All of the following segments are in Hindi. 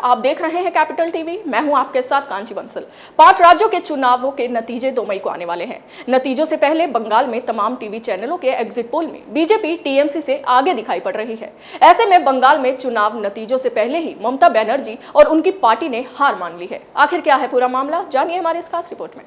आप देख रहे हैं कैपिटल टीवी। मैं हूं आपके साथ कांची बंसल। 5 राज्यों के चुनावों के नतीजे 2 मई को आने वाले हैं। नतीजों से पहले बंगाल में तमाम टीवी चैनलों के एग्जिट पोल में बीजेपी टीएमसी से आगे दिखाई पड़ रही है। ऐसे में बंगाल में चुनाव नतीजों से पहले ही ममता बनर्जी और उनकी पार्टी ने हार मान ली है। आखिर क्या है पूरा मामला, जानिए हमारे इस खास रिपोर्ट में।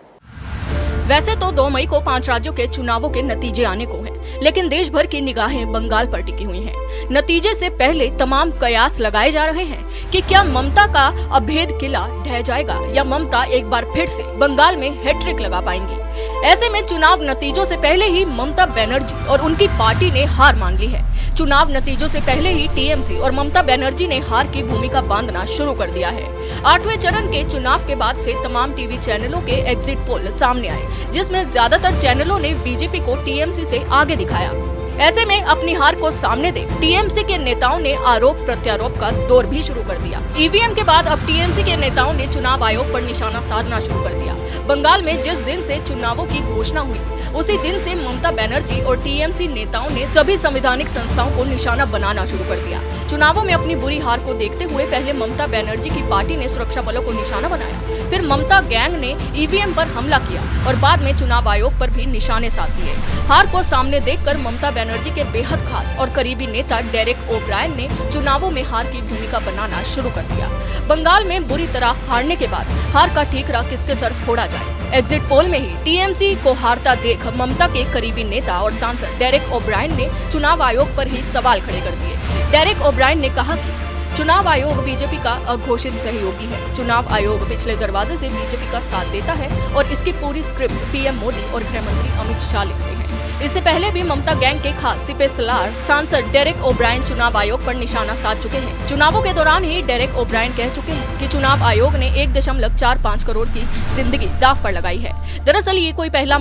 वैसे तो 2 मई को 5 राज्यों के चुनावों के नतीजे आने को हैं, लेकिन देश भर की निगाहें बंगाल पर टिकी हुई हैं। नतीजे से पहले तमाम कयास लगाए जा रहे हैं कि क्या ममता का अभेद किला ढह जाएगा या ममता एक बार फिर से बंगाल में हैट्रिक लगा पाएंगी। ऐसे में चुनाव नतीजों से पहले ही ममता बनर्जी और उनकी पार्टी ने हार मान ली है। चुनाव नतीजों से पहले ही टीएमसी और ममता बनर्जी ने हार की भूमिका बांधना शुरू कर दिया है। 8वें चरण के चुनाव के बाद से तमाम टीवी चैनलों के एग्जिट पोल सामने आए, जिसमें ज्यादातर चैनलों ने बीजेपी को टीएमसी से आगे दिखाया। ऐसे में अपनी हार को सामने देख टीएमसी के नेताओं ने आरोप प्रत्यारोप का दौर भी शुरू कर दिया। ईवीएम के बाद अब टीएमसी के नेताओं ने चुनाव आयोग पर निशाना साधना शुरू कर दिया। बंगाल में जिस दिन से चुनावों की घोषणा हुई उसी दिन से ममता बनर्जी और टीएमसी नेताओं ने सभी संवैधानिक संस्थाओं को निशाना बनाना शुरू कर दिया। चुनावों में अपनी बुरी हार को देखते हुए पहले ममता बनर्जी की पार्टी ने सुरक्षा बलों को निशाना बनाया, फिर ममता गैंग ने ईवीएम पर हमला किया और बाद में चुनाव आयोग पर भी निशाने साध दिए। हार को सामने देखकर ममता बनर्जी के बेहद खास और करीबी नेता डेरेक ओब्रायन ने चुनावों में हार की भूमिका बनाना शुरू कर दिया। बंगाल में बुरी तरह हारने के बाद हार का ठीकरा किसके सर फोड़ा जाए। एग्जिट पोल में ही टीएमसी को हारता देख ममता के करीबी नेता और सांसद डेरेक ओब्रायन ने चुनाव आयोग पर ही सवाल खड़े कर दिए। डेरेक ओब्रायन ने कहा कि चुनाव आयोग बीजेपी का अघोषित सहयोगी है। चुनाव आयोग पिछले दरवाजे से बीजेपी का साथ देता है और इसकी पूरी स्क्रिप्ट पीएम मोदी और गृह मंत्री अमित शाह लिखते हैं। इससे पहले भी ममता गैंग के खास सिपे सलार सांसद डेरेक ओब्रायन चुनाव आयोग पर निशाना साध चुके हैं। चुनावों के दौरान ही डेरेक ओब्रायन कह चुके हैं कि चुनाव आयोग ने 1.45 करोड़ की जिंदगी दांव पर लगाई है। दरअसल ये कोई पहला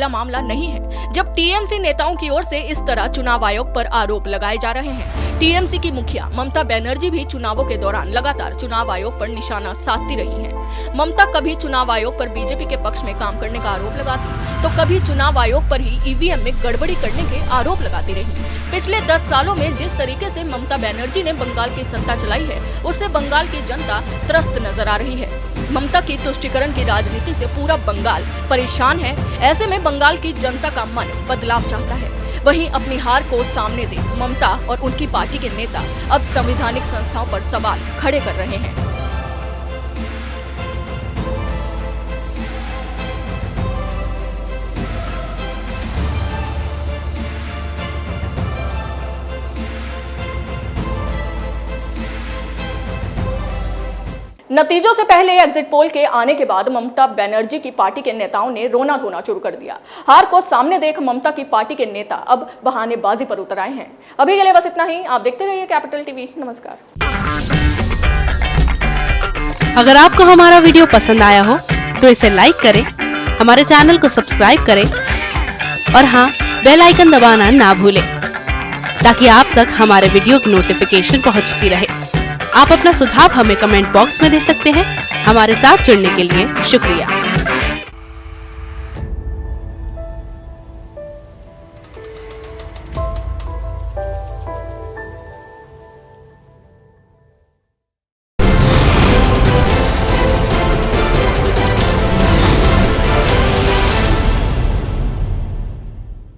मामला नहीं है जब टीएमसी नेताओं की ओर से इस तरह चुनाव आयोग पर आरोप लगाए जा रहे हैं। टीएमसी की मुखिया ममता बनर्जी भी चुनावों के दौरान लगातार चुनाव आयोग पर निशाना साधती रही हैं। ममता कभी चुनाव आयोग पर बीजेपी के पक्ष में काम करने का आरोप लगाती तो कभी चुनाव आयोग पर ही ईवीएम में गड़बड़ी करने के आरोप लगाती रही। पिछले 10 सालों में जिस तरीके से ममता बनर्जी ने बंगाल की सत्ता चलाई है उससे बंगाल की जनता त्रस्त नजर आ रही है। ममता की तुष्टीकरण की राजनीति से पूरा बंगाल परेशान है। ऐसे में बंगाल की जनता का मन बदलाव चाहता है। वहीं अपनी हार को सामने देख ममता और उनकी पार्टी के नेता अब संवैधानिक संस्थाओं पर सवाल खड़े कर रहे हैं। नतीजों से पहले एग्जिट पोल के आने के बाद ममता बनर्जी की पार्टी के नेताओं ने रोना धोना शुरू कर दिया। हार को सामने देख ममता की पार्टी के नेता अब बहानेबाजी पर उतर आए हैं। अभी के लिए बस इतना ही। आप देखते रहिए कैपिटल टीवी। नमस्कार। अगर आपको हमारा वीडियो पसंद आया हो तो इसे लाइक करें, हमारे चैनल को सब्सक्राइब करें और हाँ, बेल आइकन दबाना ना भूलें ताकि आप तक हमारे वीडियो की नोटिफिकेशन पहुंचती रहे। आप अपना सुझाव हमें कमेंट बॉक्स में दे सकते हैं। हमारे साथ जुड़ने के लिए शुक्रिया।